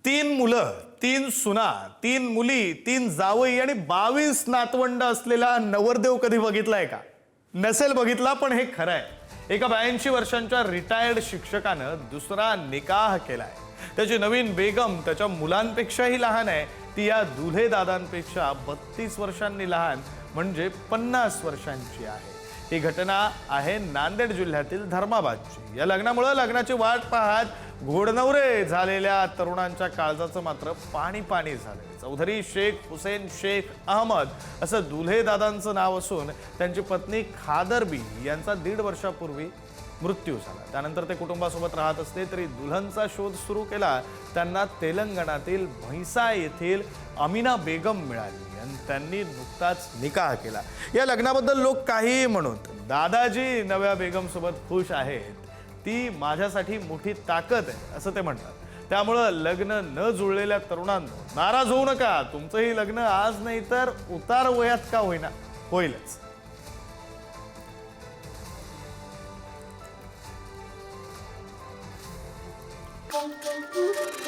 तीन मुलं, तीन सुना, तीन मुली, तीन जावई आणि 22 नातवंड असलेला नवरदेव कधी बघितलाय का? नसेल बघितला, पण हे खरं आहे. एका 82 वर्षांच्या रिटायर्ड शिक्षकानं दुसरा निकाह केलाय. त्याची नवीन बेगम त्याच्या मुलांपेक्षाही लहान आहे. ती या दुल्हे दादांपेक्षा 32 वर्षांनी लहान, म्हणजे 50 वर्षांची आहे. ही घटना आहे नांदेड जिल्ह्यातील धर्माबादची. या लग्नामुळे लग्नाची वाट पाहत घोडनवरे झालेल्या तरुणांच्या काळजाचं मात्र पाणी पाणी झालं. चौधरी शेख हुसेन शेख अहमद असं दुल्हे दादांचं नाव असून त्यांची पत्नी खादरबी यांचा 1.5 वर्षापूर्वी मृत्यू झाला. त्यानंतर ते कुटुंबासोबत राहत असते, तरी दुल्हनचा शोध सुरू केला. त्यांना तेलंगणातील म्हैसा येथील अमीना बेगम मिळाली आणि त्यांनी नुकताच निकाह केला. या लग्नाबद्दल लोक काहीही म्हणत, दादाजी नव्या बेगम सोबत खुश आहेत. ती माझ्यासाठी मोठी ताकद आहे असं ते म्हणतात. त्यामुळे लग्न न जुळलेल्या तरुणांनो, नाराज होऊ नका. तुमचंही लग्न आज नाही तर उतार वयात का होईना होईलच. Thank you.